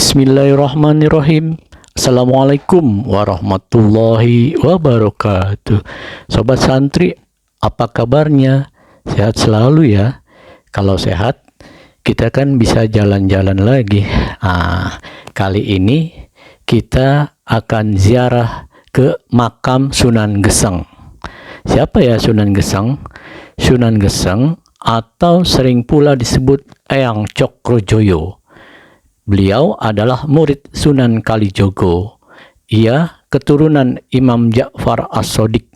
Bismillahirrahmanirrahim. Assalamualaikum warahmatullahi wabarakatuh. Sobat santri, apa kabarnya? Sehat selalu ya. Kalau sehat, kita kan bisa jalan-jalan lagi. Kali ini kita akan ziarah ke makam Sunan Geseng. Siapa ya Sunan Geseng? Sunan Geseng atau sering pula disebut Eyang Cokrojoyo. Beliau adalah murid Sunan Kalijogo. Ia keturunan Imam Ja'far As-Shodiq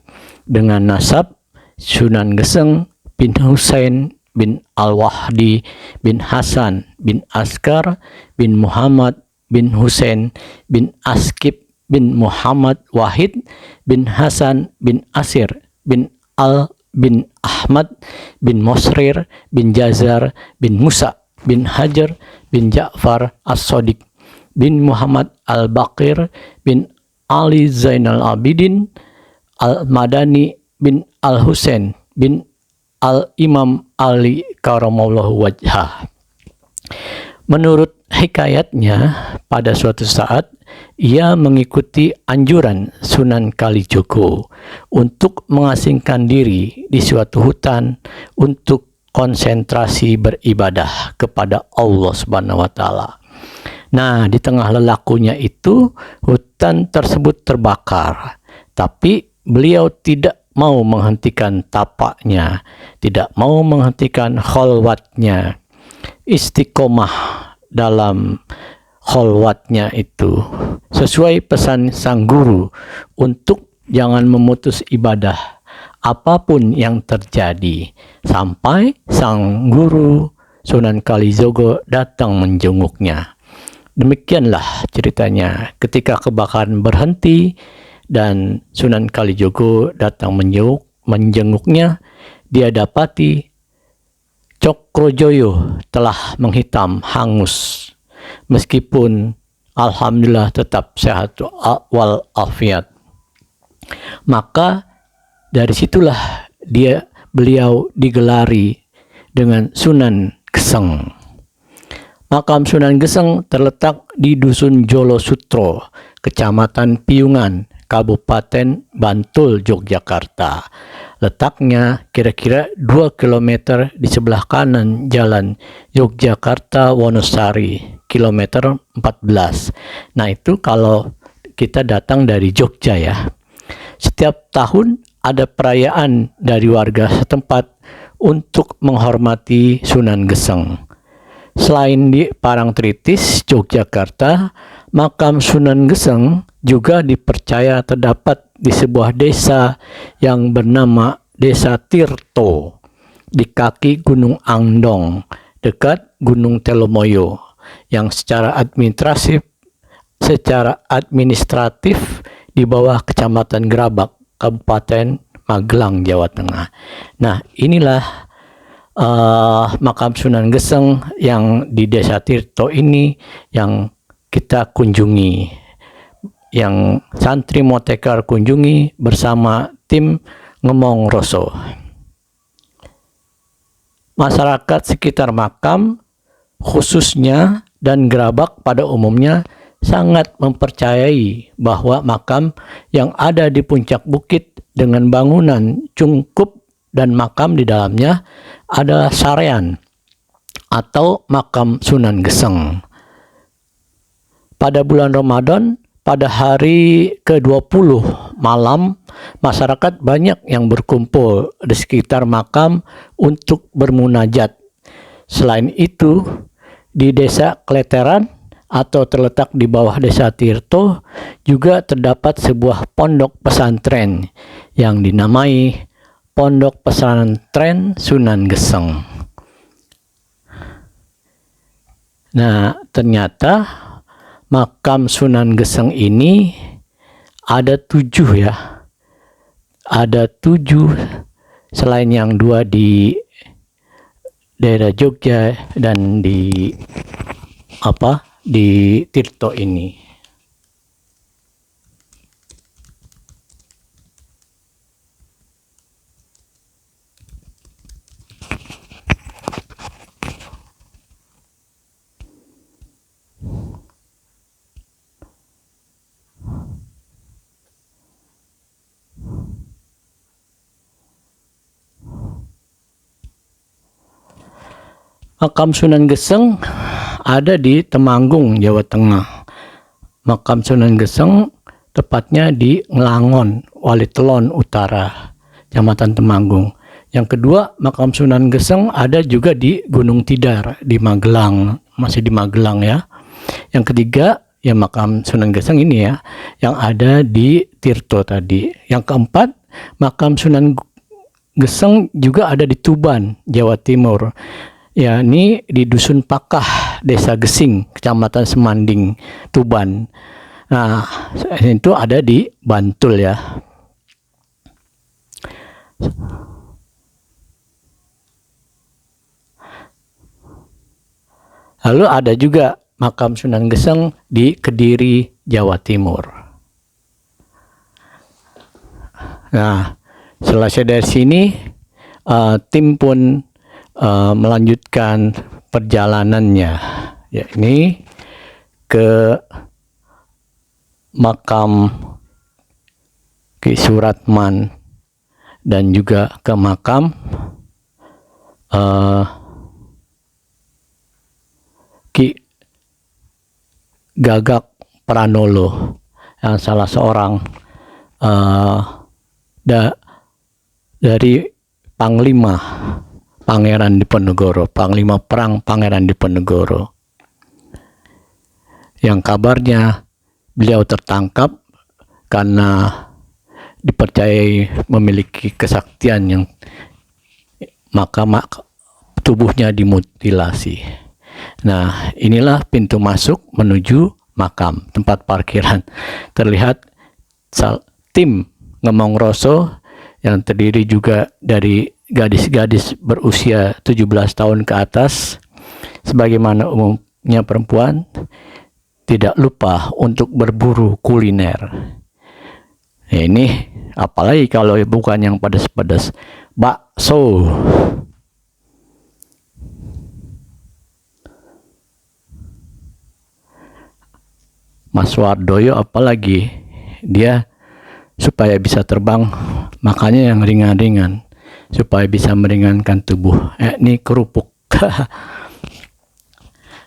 dengan nasab Sunan Geseng bin Husain bin Al-Wahdi bin Hasan bin Askar bin Muhammad bin Husain bin Askib bin Muhammad Wahid bin Hasan bin Asir bin Al bin Ahmad bin Mosrir bin Jazar bin Musa bin Hajar bin Ja'far As-Shodiq bin Muhammad Al-Baqir bin Ali Zainal Abidin Al-Madani bin Al-Husain bin Al-Imam Ali Karamallahu Wajhah. Menurut hikayatnya, pada suatu saat ia mengikuti anjuran Sunan Kalijogo untuk mengasingkan diri di suatu hutan untuk konsentrasi beribadah kepada Allah Subhanahu wa taala. Nah, di tengah lelakunya itu hutan tersebut terbakar, tapi beliau tidak mau menghentikan tapaknya, tidak mau menghentikan kholwatnya, istiqomah dalam kholwatnya itu, sesuai pesan sang guru untuk jangan memutus ibadah apapun yang terjadi, sampai sang guru Sunan Kalijogo datang menjenguknya. Demikianlah ceritanya ketika kebakaran berhenti dan Sunan Kalijogo datang menjenguknya, dia dapati Cokrojoyo telah menghitam hangus, meskipun alhamdulillah tetap sehat walafiat. Maka dari situlah beliau digelari dengan Sunan Geseng. Makam Sunan Geseng terletak di Dusun Jolo Sutro, Kecamatan Piungan, Kabupaten Bantul, Yogyakarta. Letaknya kira-kira 2 km di sebelah kanan Jalan Yogyakarta Wonosari, kilometer 14. Nah, itu kalau kita datang dari Jogja ya. Setiap tahun ada perayaan dari warga setempat untuk menghormati Sunan Geseng. Selain di Parangtritis, Yogyakarta, makam Sunan Geseng juga dipercaya terdapat di sebuah desa yang bernama Desa Tirto di kaki Gunung Andong, dekat Gunung Telomoyo, yang secara administratif di bawah Kecamatan Gerabak, Kabupaten Magelang, Jawa Tengah. Nah, inilah makam Sunan Geseng yang di Desa Tirto ini yang kita kunjungi, yang santri Motekar kunjungi bersama tim Ngemong Roso. Masyarakat sekitar makam, khususnya dan Gerabak pada umumnya, sangat mempercayai bahwa makam yang ada di puncak bukit dengan bangunan cungkup dan makam di dalamnya adalah sarean atau makam Sunan Geseng. Pada bulan Ramadan, pada hari ke-20 malam, masyarakat banyak yang berkumpul di sekitar makam untuk bermunajat. Selain itu, di Desa Kleteran atau terletak di bawah Desa Tirto juga terdapat sebuah pondok pesantren yang dinamai Pondok Pesantren Sunan Geseng. Nah, ternyata makam Sunan Geseng ini ada 7 ya. Ada 7, selain yang 2 di daerah Jogja dan di Tirto ini. Makam Sunan Geseng ada di Temanggung, Jawa Tengah. Makam Sunan Geseng tepatnya di Ngelangon, Walitelon Utara, Kecamatan Temanggung. Yang kedua, makam Sunan Geseng ada juga di Gunung Tidar di Magelang, masih di Magelang ya. Yang ketiga, ya makam Sunan Geseng ini ya, yang ada di Tirto tadi. Yang keempat, makam Sunan Geseng juga ada di Tuban, Jawa Timur. Ya, ini di Dusun Pakah, Desa Gesing, Kecamatan Semanding, Tuban. Nah, itu ada di Bantul ya. Lalu ada juga makam Sunan Geseng di Kediri, Jawa Timur. Nah, selesai dari sini, tim pun melanjutkan perjalanannya, yakni ke makam Ki Suratman dan juga ke makam Ki Gagak Pranolo, yang salah seorang dari Panglima Pangeran Diponegoro, Panglima Perang Pangeran Diponegoro, yang kabarnya beliau tertangkap karena dipercayai memiliki kesaktian, yang maka tubuhnya dimutilasi. Nah, inilah pintu masuk menuju makam, tempat parkiran. Terlihat tim Ngemong Roso yang terdiri juga dari gadis-gadis berusia 17 tahun ke atas, sebagaimana umumnya perempuan, tidak lupa untuk berburu kuliner. Ini apalagi kalau bukan yang pedas-pedas, bakso. Mas Wardoyo apalagi, dia supaya bisa terbang, makanya yang ringan-ringan, supaya bisa meringankan tubuh. Ini kerupuk.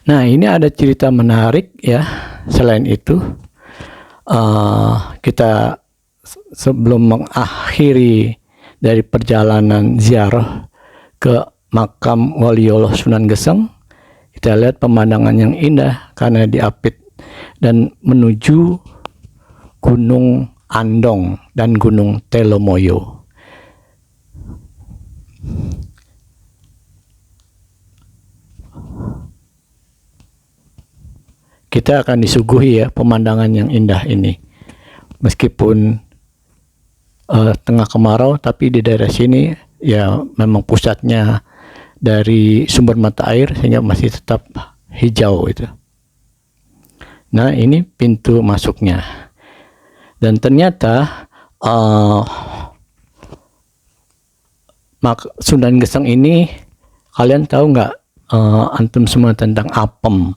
Nah, ini ada cerita menarik ya. Selain itu, kita sebelum mengakhiri dari perjalanan ziarah ke makam Waliullah Sunan Geseng, kita lihat pemandangan yang indah karena diapit dan menuju Gunung Andong dan Gunung Telomoyo. Kita akan disuguhi ya pemandangan yang indah ini. Meskipun tengah kemarau, tapi di daerah sini ya memang pusatnya dari sumber mata air sehingga masih tetap hijau itu. Nah, ini pintu masuknya. Dan ternyata Sunan Geseng ini, kalian tahu nggak antum semua tentang apem?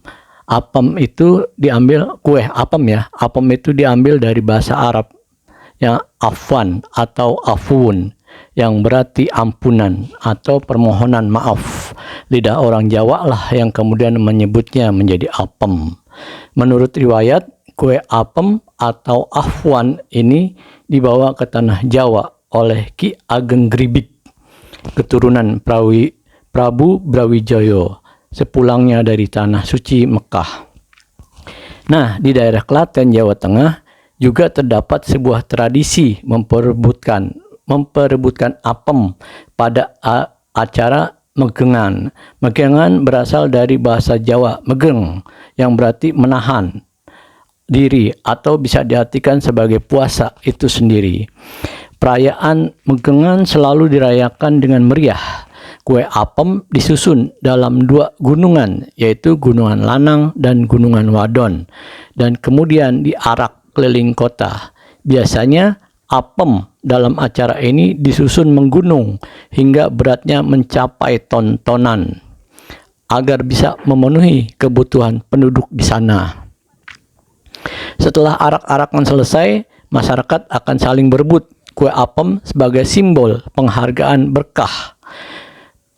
Apem itu diambil, kue apem ya. Apem itu diambil dari bahasa Arab yang afwan atau afun, yang berarti ampunan atau permohonan maaf. Lidah orang Jawa lah yang kemudian menyebutnya menjadi apem. Menurut riwayat, kue apem atau afwan ini dibawa ke tanah Jawa oleh Ki Ageng Gribik, keturunan Prabu Brawijaya, sepulangnya dari tanah suci Mekah. Nah, di daerah Klaten, Jawa Tengah juga terdapat sebuah tradisi memperebutkan apem pada acara megengan. Megengan berasal dari bahasa Jawa megeng, yang berarti menahan diri atau bisa diartikan sebagai puasa itu sendiri. Perayaan megengan selalu dirayakan dengan meriah. Kue apem disusun dalam 2 gunungan, yaitu Gunungan Lanang dan Gunungan Wadon, dan kemudian diarak keliling kota. Biasanya apem dalam acara ini disusun menggunung hingga beratnya mencapai ton-tonan agar bisa memenuhi kebutuhan penduduk di sana. Setelah arak-arakan selesai, masyarakat akan saling berebut kue apem sebagai simbol penghargaan berkah.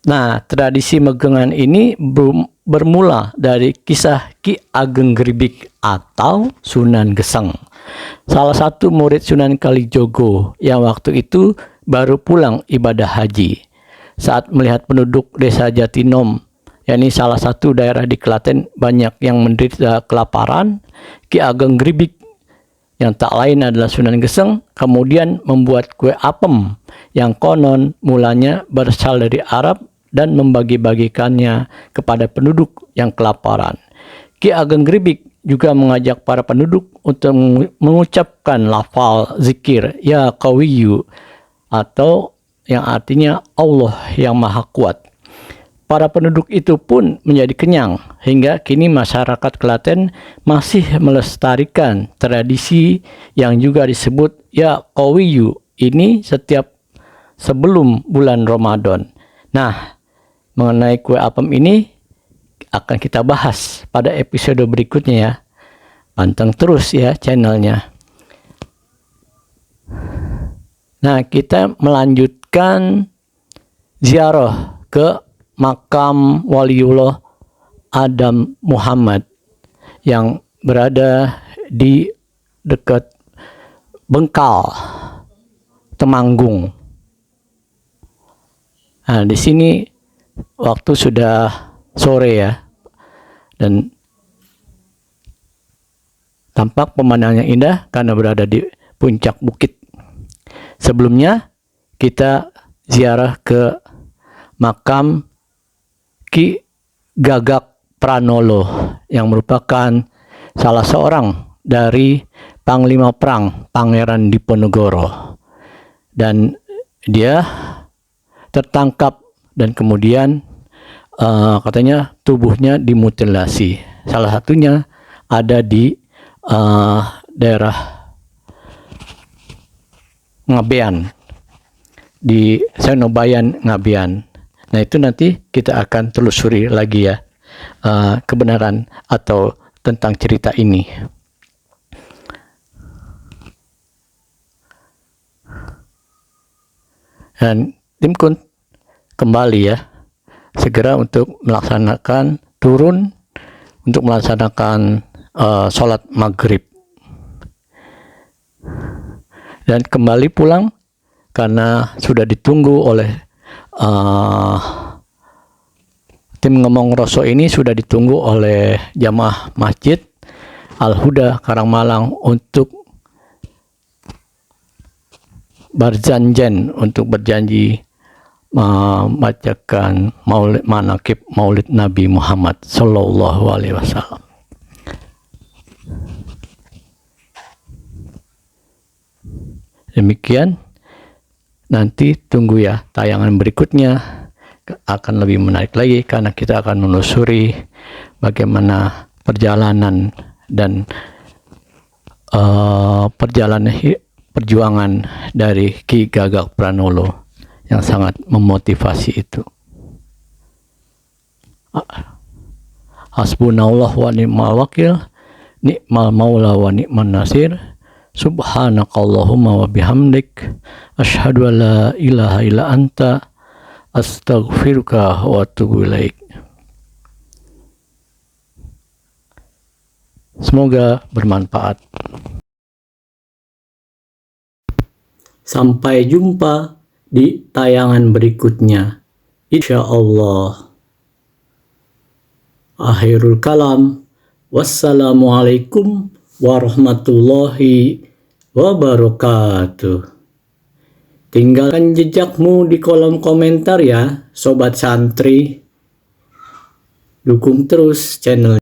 Nah, tradisi megengan ini bermula dari kisah Ki Ageng Gribik atau Sunan Geseng, salah satu murid Sunan Kalijogo yang waktu itu baru pulang ibadah haji. Saat melihat penduduk desa Jatinom, yakni salah satu daerah di Klaten, banyak yang menderita kelaparan, Ki Ageng Gribik yang tak lain adalah Sunan Geseng kemudian membuat kue apem yang konon mulanya berasal dari Arab dan membagi-bagikannya kepada penduduk yang kelaparan. Ki Ageng Gribik juga mengajak para penduduk untuk mengucapkan lafal zikir Ya Qawiyu atau yang artinya Allah yang Maha Kuat. Para penduduk itu pun menjadi kenyang hingga kini masyarakat Klaten masih melestarikan tradisi yang juga disebut Ya Qawiyu ini setiap sebelum bulan Ramadan. Nah, mengenai kue apem ini akan kita bahas pada episode berikutnya ya. Panteng terus ya channelnya. Nah, kita melanjutkan ziarah ke makam Waliullah Adam Muhammad yang berada di dekat Bengkal, Temanggung. Nah, di sini waktu sudah sore ya, dan tampak pemandangan yang indah karena berada di puncak bukit. Sebelumnya kita ziarah ke makam Ki Gagak Pranolo yang merupakan salah seorang dari Panglima Perang Pangeran Diponegoro, dan dia tertangkap dan kemudian katanya tubuhnya dimutilasi. Salah satunya ada di daerah Ngabean, di Senobayan Ngabean. Nah, itu nanti kita akan telusuri lagi ya kebenaran atau tentang cerita ini. Dan tim Kun kembali ya, segera untuk melaksanakan turun untuk melaksanakan sholat maghrib dan kembali pulang karena sudah ditunggu oleh tim Ngemong Roso. Ini sudah ditunggu oleh jamaah Masjid Al-Huda Karangmalang untuk berjanjian untuk berjanji membacakan manaqib Maulid Nabi Muhammad Sallallahu Alaihi Wasallam. Demikian, nanti tunggu ya tayangan berikutnya akan lebih menarik lagi karena kita akan menelusuri bagaimana perjalanan dan perjuangan dari Ki Gagak Pranolo yang sangat memotivasi itu. Hasbunallah wa ni'mal wakil, ni'mal maula wa ni'man nasir. Subhanakallahumma wa bihamdik, asyhadu an la ilaha illa anta, astaghfiruka wa atubu ilaik. Semoga bermanfaat. Sampai jumpa di tayangan berikutnya, insyaallah. Akhirul kalam, wassalamualaikum warahmatullahi wabarakatuh. Tinggalkan jejakmu di kolom komentar ya, sobat santri. Dukung terus channel